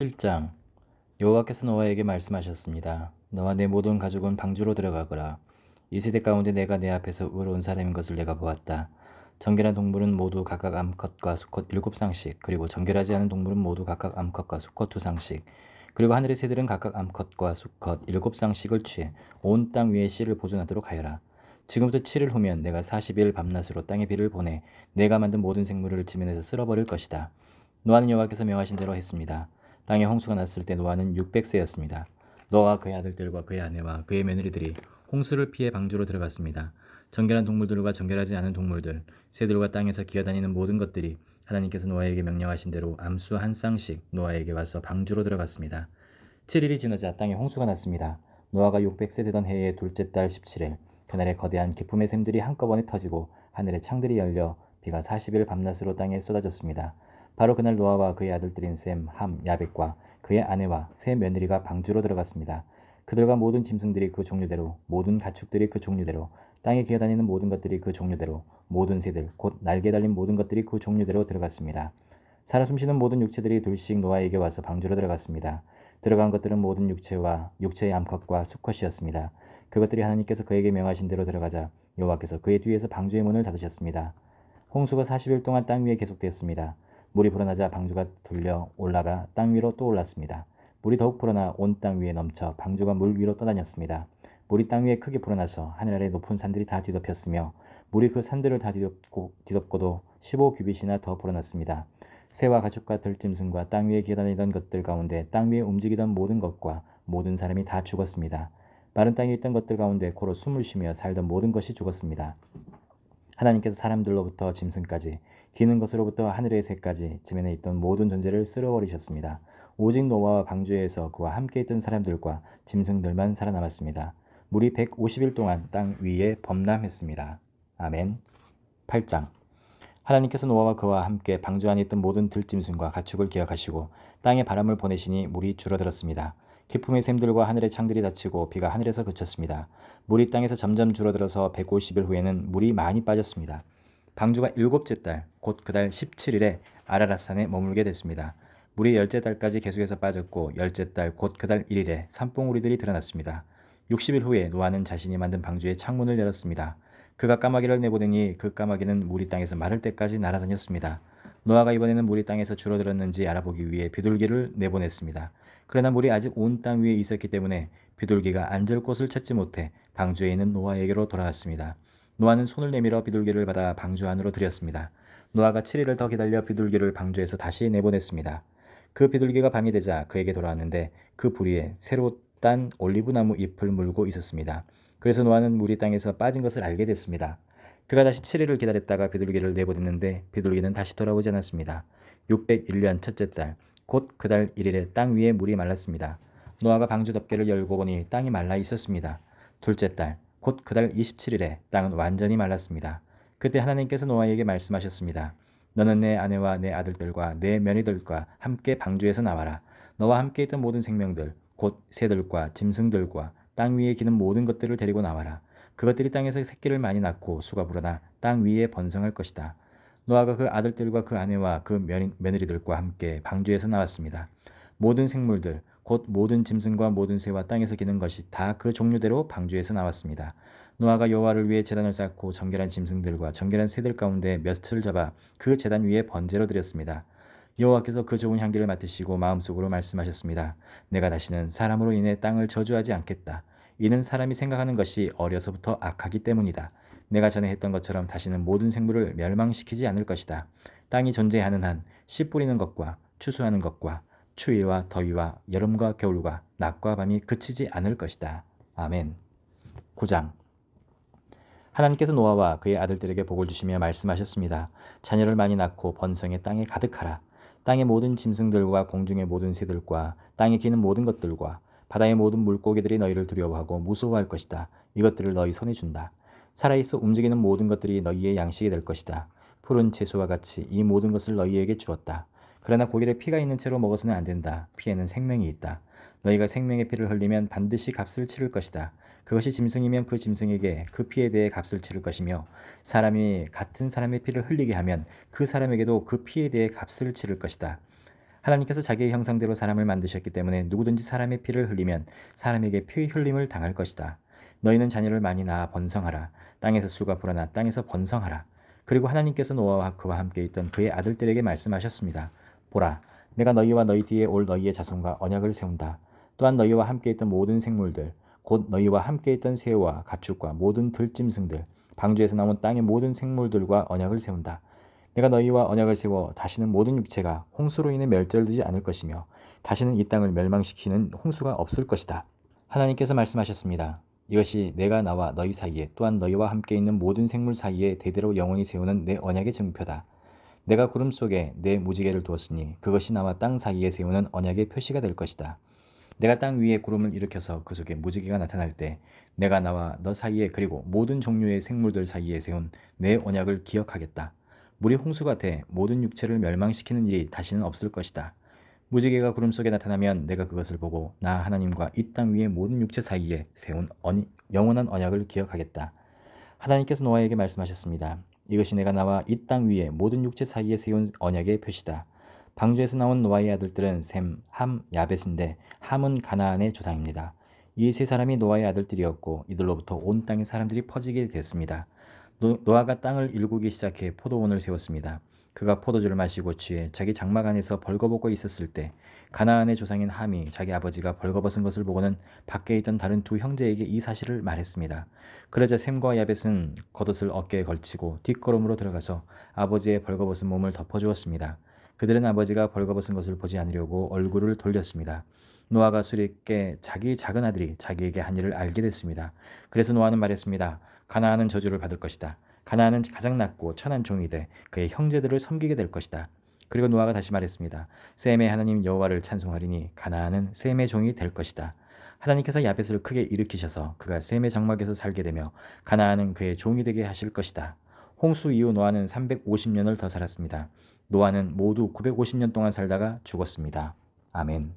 1장 여호와께서 노아에게 말씀하셨습니다. 너와 내 모든 가족은 방주로 들어가거라. 이 세대 가운데 내가 내 앞에서 의로운 사람인 것을 내가 보았다. 정결한 동물은 모두 각각 암컷과 수컷 7쌍씩, 그리고 정결하지 않은 동물은 모두 각각 암컷과 수컷 2쌍씩, 그리고 하늘의 새들은 각각 암컷과 수컷 7쌍씩을 취해 온 땅 위에 씨를 보존하도록 하여라. 지금부터 7일 후면 내가 40일 밤낮으로 땅에 비를 보내 내가 만든 모든 생물을 지면에서 쓸어버릴 것이다. 노아는 여호와께서 명하신 대로 했습니다. 땅에 홍수가 났을 때 노아는 600세였습니다. 노아와 그의 아들들과 그의 아내와 그의 며느리들이 홍수를 피해 방주로 들어갔습니다. 정결한 동물들과 정결하지 않은 동물들, 새들과 땅에서 기어다니는 모든 것들이 하나님께서 노아에게 명령하신 대로 암수 한 쌍씩 노아에게 와서 방주로 들어갔습니다. 7일이 지나자 땅에 홍수가 났습니다. 노아가 600세 되던 해의 둘째 달 17일, 그날에 거대한 기품의 샘들이 한꺼번에 터지고 하늘의 창들이 열려 비가 40일 밤낮으로 땅에 쏟아졌습니다. 바로 그날 노아와 그의 아들들인 셈, 함, 야벳과 그의 아내와 세 며느리가 방주로 들어갔습니다. 그들과 모든 짐승들이 그 종류대로, 모든 가축들이 그 종류대로, 땅에 기어다니는 모든 것들이 그 종류대로, 모든 새들, 곧 날개 달린 모든 것들이 그 종류대로 들어갔습니다. 살아 숨쉬는 모든 육체들이 둘씩 노아에게 와서 방주로 들어갔습니다. 들어간 것들은 모든 육체의 암컷과 수컷이었습니다. 그것들이 하나님께서 그에게 명하신 대로 들어가자 여호와께서 그의 뒤에서 방주의 문을 닫으셨습니다. 홍수가 40일 동안 땅 위에 계속되었습니다. 물이 불어나자 방주가 돌려 올라가 땅 위로 또 올랐습니다. 물이 더욱 불어나 온 땅 위에 넘쳐 방주가 물 위로 떠다녔습니다. 물이 땅 위에 크게 불어나서 하늘 아래 높은 산들이 다 뒤덮였으며 물이 그 산들을 다 뒤덮고도 15규빗이나 더 불어났습니다. 새와 가축과 들짐승과 땅 위에 기어다니던 것들 가운데 땅 위에 움직이던 모든 것과 모든 사람이 다 죽었습니다. 마른 땅에 있던 것들 가운데 코로 숨을 쉬며 살던 모든 것이 죽었습니다. 하나님께서 사람들로부터 짐승까지 기는 것으로부터 하늘의 새까지 지면에 있던 모든 존재를 쓸어버리셨습니다. 오직 노아와 방주에서 그와 함께 있던 사람들과 짐승들만 살아남았습니다. 물이 150일 동안 땅 위에 범람했습니다. 아멘. 8장 하나님께서 노아와 그와 함께 방주 안에 있던 모든 들짐승과 가축을 기억하시고 땅에 바람을 보내시니 물이 줄어들었습니다. 기품의 샘들과 하늘의 창들이 닫히고 비가 하늘에서 그쳤습니다. 물이 땅에서 점점 줄어들어서 150일 후에는 물이 많이 빠졌습니다. 방주가 일곱째 달, 곧 그 달 17일에 아라랏산에 머물게 됐습니다. 물이 열째 달까지 계속해서 빠졌고 열째 달, 곧 그 달 1일에 산봉우리들이 드러났습니다. 60일 후에 노아는 자신이 만든 방주의 창문을 열었습니다. 그가 까마귀를 내보내니 그 까마귀는 물이 땅에서 마를 때까지 날아다녔습니다. 노아가 이번에는 물이 땅에서 줄어들었는지 알아보기 위해 비둘기를 내보냈습니다. 그러나 물이 아직 온 땅 위에 있었기 때문에 비둘기가 앉을 곳을 찾지 못해 방주에 있는 노아에게로 돌아왔습니다. 노아는 손을 내밀어 비둘기를 받아 방주 안으로 들였습니다. 노아가 7일을 더 기다려 비둘기를 방주에서 다시 내보냈습니다. 그 비둘기가 밤이 되자 그에게 돌아왔는데 그 부리에 새로 딴 올리브나무 잎을 물고 있었습니다. 그래서 노아는 물이 땅에서 빠진 것을 알게 됐습니다. 그가 다시 7일을 기다렸다가 비둘기를 내보냈는데 비둘기는 다시 돌아오지 않았습니다. 601년 첫째 달, 곧 그 달 1일에 땅 위에 물이 말랐습니다. 노아가 방주 덮개를 열고 보니 땅이 말라 있었습니다. 둘째 달, 곧 그 달 27일에 땅은 완전히 말랐습니다. 그때 하나님께서 노아에게 말씀하셨습니다. 너는 내 아내와 내 아들들과 내 며느리들과 함께 방주에서 나와라. 너와 함께 있던 모든 생명들, 곧 새들과 짐승들과 땅 위에 기는 모든 것들을 데리고 나와라. 그것들이 땅에서 새끼를 많이 낳고 수가 불어나 땅 위에 번성할 것이다. 노아가 그 아들들과 그 아내와 그 며느리들과 함께 방주에서 나왔습니다. 모든 생물들, 곧 모든 짐승과 모든 새와 땅에서 기는 것이 다 그 종류대로 방주에서 나왔습니다. 노아가 여호와를 위해 제단을 쌓고 정결한 짐승들과 정결한 새들 가운데 몇을 잡아 그 제단 위에 번제로 드렸습니다. 여호와께서 그 좋은 향기를 맡으시고 마음속으로 말씀하셨습니다. 내가 다시는 사람으로 인해 땅을 저주하지 않겠다. 이는 사람이 생각하는 것이 어려서부터 악하기 때문이다. 내가 전에 했던 것처럼 다시는 모든 생물을 멸망시키지 않을 것이다. 땅이 존재하는 한 씨 뿌리는 것과 추수하는 것과 추위와 더위와 여름과 겨울과 낮과 밤이 그치지 않을 것이다. 아멘. 9장 하나님께서 노아와 그의 아들들에게 복을 주시며 말씀하셨습니다. 자녀를 많이 낳고 번성해 땅에 가득하라. 땅의 모든 짐승들과 공중의 모든 새들과 땅에 기는 모든 것들과 바다의 모든 물고기들이 너희를 두려워하고 무서워할 것이다. 이것들을 너희 손에 준다. 살아있어 움직이는 모든 것들이 너희의 양식이 될 것이다. 푸른 채소와 같이 이 모든 것을 너희에게 주었다. 그러나 고기를 피가 있는 채로 먹어서는 안 된다. 피에는 생명이 있다. 너희가 생명의 피를 흘리면 반드시 값을 치를 것이다. 그것이 짐승이면 그 짐승에게 그 피에 대해 값을 치를 것이며 사람이 같은 사람의 피를 흘리게 하면 그 사람에게도 그 피에 대해 값을 치를 것이다. 하나님께서 자기의 형상대로 사람을 만드셨기 때문에 누구든지 사람의 피를 흘리면 사람에게 피 흘림을 당할 것이다. 너희는 자녀를 많이 낳아 번성하라. 땅에서 술과 불어나 땅에서 번성하라. 그리고 하나님께서 노아와 그와 함께 있던 그의 아들들에게 말씀하셨습니다. 보라, 내가 너희와 너희 뒤에 올 너희의 자손과 언약을 세운다. 또한 너희와 함께 있던 모든 생물들, 곧 너희와 함께 있던 새와 가축과 모든 들짐승들, 방주에서 나온 땅의 모든 생물들과 언약을 세운다. 내가 너희와 언약을 세워 다시는 모든 육체가 홍수로 인해 멸절되지 않을 것이며 다시는 이 땅을 멸망시키는 홍수가 없을 것이다. 하나님께서 말씀하셨습니다. 이것이 내가 나와 너희 사이에 또한 너희와 함께 있는 모든 생물 사이에 대대로 영원히 세우는 내 언약의 증표다. 내가 구름 속에 내 무지개를 두었으니 그것이 나와 땅 사이에 세우는 언약의 표시가 될 것이다. 내가 땅 위에 구름을 일으켜서 그 속에 무지개가 나타날 때 내가 나와 너 사이에 그리고 모든 종류의 생물들 사이에 세운 내 언약을 기억하겠다. 물이 홍수가 돼 모든 육체를 멸망시키는 일이 다시는 없을 것이다. 무지개가 구름 속에 나타나면 내가 그것을 보고 나 하나님과 이 땅 위의 모든 육체 사이에 세운 영원한 언약을 기억하겠다. 하나님께서 노아에게 말씀하셨습니다. 이것이 내가 나와 이 땅 위에 모든 육체 사이에 세운 언약의 표시다. 방주에서 나온 노아의 아들들은 셈, 함, 야벳인데 함은 가나안의 조상입니다. 이 세 사람이 노아의 아들들이었고 이들로부터 온 땅의 사람들이 퍼지게 됐습니다. 노아가 땅을 일구기 시작해 포도원을 세웠습니다. 그가 포도주를 마시고 취해 자기 장막 안에서 벌거벗고 있었을 때 가나안의 조상인 함이 자기 아버지가 벌거벗은 것을 보고는 밖에 있던 다른 두 형제에게 이 사실을 말했습니다. 그러자 셈과 야벳은 겉옷을 어깨에 걸치고 뒷걸음으로 들어가서 아버지의 벌거벗은 몸을 덮어주었습니다. 그들은 아버지가 벌거벗은 것을 보지 않으려고 얼굴을 돌렸습니다. 노아가 술에 깨 자기 작은 아들이 자기에게 한 일을 알게 됐습니다. 그래서 노아는 말했습니다. 가나안은 저주를 받을 것이다. 가나안은 가장 낮고 천한 종이 돼 그의 형제들을 섬기게 될 것이다. 그리고 노아가 다시 말했습니다. 셈의 하나님 여호와를 찬송하리니 가나안은 셈의 종이 될 것이다. 하나님께서 야벳을 크게 일으키셔서 그가 셈의 장막에서 살게 되며 가나안은 그의 종이 되게 하실 것이다. 홍수 이후 노아는 350년을 더 살았습니다. 노아는 모두 950년 동안 살다가 죽었습니다. 아멘.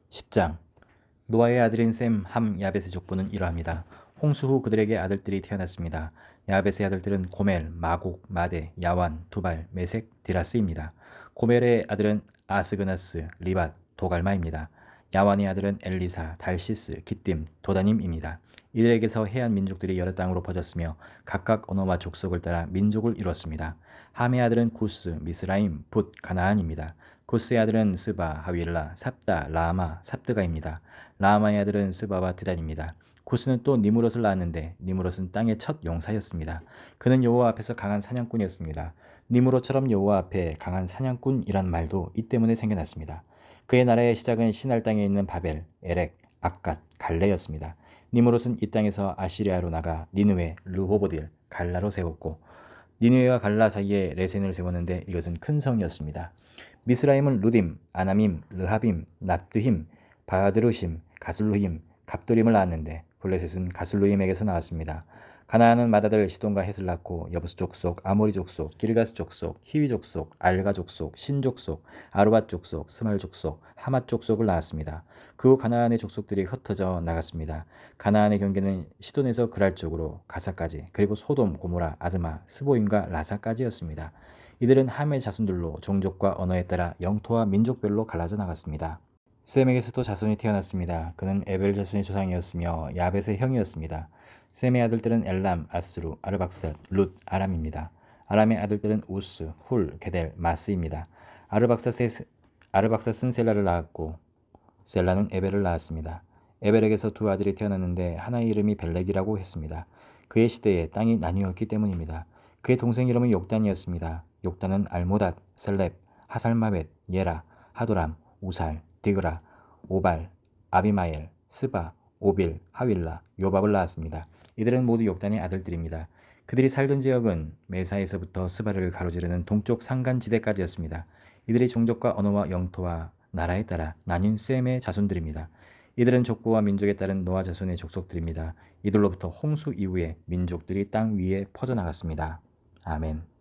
10장 노아의 아들인 셈, 함, 야벳의 족보는 이러합니다. 홍수 후 그들에게 아들들이 태어났습니다. 야벳의 아들들은 고멜, 마곡, 마데, 야완, 두발, 메색, 디라스입니다. 고멜의 아들은 아스그나스, 리밧, 도갈마입니다. 야완의 아들은 엘리사, 달시스, 기띔, 도다님입니다. 이들에게서 해안 민족들이 여러 땅으로 퍼졌으며 각각 언어와 족속을 따라 민족을 이뤘습니다. 함의 아들은 구스, 미스라임, 붓, 가나안입니다. 구스의 아들은 스바, 하윌라, 삽다, 라마, 삽드가입니다. 라마의 아들은 스바와 드단입니다. 구스는 또 니무롯을 낳았는데 니무롯은 땅의 첫 용사였습니다. 그는 여호와 앞에서 강한 사냥꾼이었습니다. 니무롯처럼 여호와 앞에 강한 사냥꾼이란 말도 이 때문에 생겨났습니다. 그의 나라의 시작은 시날 땅에 있는 바벨, 에렉, 악갓, 갈레였습니다. 니무롯은 이 땅에서 아시리아로 나가 니느웨, 르호보딜, 갈라로 세웠고 니느웨와 갈라 사이에 레센을 세웠는데 이것은 큰 성이었습니다. 미스라임은 루딤, 아나밈, 르하빔, 납드힘, 바드루심, 가슬루힘, 갑도림을 낳았는데 블레셋은 가슬루임에게서 나왔습니다. 가나안은 맏아들 시돈과 헷을 낳고 여부스 족속, 아모리 족속, 기르가스 족속, 히위 족속, 알가 족속, 신 족속, 아르밧 족속, 스말 족속, 하맛 족속을 낳았습니다. 그 후 가나안의 족속들이 흩어져 나갔습니다. 가나안의 경계는 시돈에서 그랄 쪽으로 가사까지 그리고 소돔, 고모라, 아드마, 스보임과 라사까지였습니다. 이들은 함의 자손들로 종족과 언어에 따라 영토와 민족별로 갈라져 나갔습니다. 셈에게서도 자손이 태어났습니다. 그는 에벨 자손의 조상이었으며 야벳의 형이었습니다. 셈의 아들들은 엘람, 아스루, 아르박삿, 룻, 아람입니다. 아람의 아들들은 우스, 훌, 게델, 마스입니다. 아르박삿은 셀라를 낳았고 셀라는 에벨을 낳았습니다. 에벨에게서 두 아들이 태어났는데 하나의 이름이 벨렉이라고 했습니다. 그의 시대에 땅이 나뉘었기 때문입니다. 그의 동생 이름은 욕단이었습니다. 욕단은 알모닷, 셀렙, 하살마벳, 예라, 하도람, 우살, 디그라, 오발, 아비마엘, 스바, 오빌, 하윌라, 요밥을 낳았습니다. 이들은 모두 욕단의 아들들입니다. 그들이 살던 지역은 메사에서부터 스바를 가로지르는 동쪽 산간지대까지였습니다. 이들의 종족과 언어와 영토와 나라에 따라 나뉜 셈의 자손들입니다. 이들은 족보와 민족에 따른 노아 자손의 족속들입니다. 이들로부터 홍수 이후에 민족들이 땅 위에 퍼져나갔습니다. 아멘.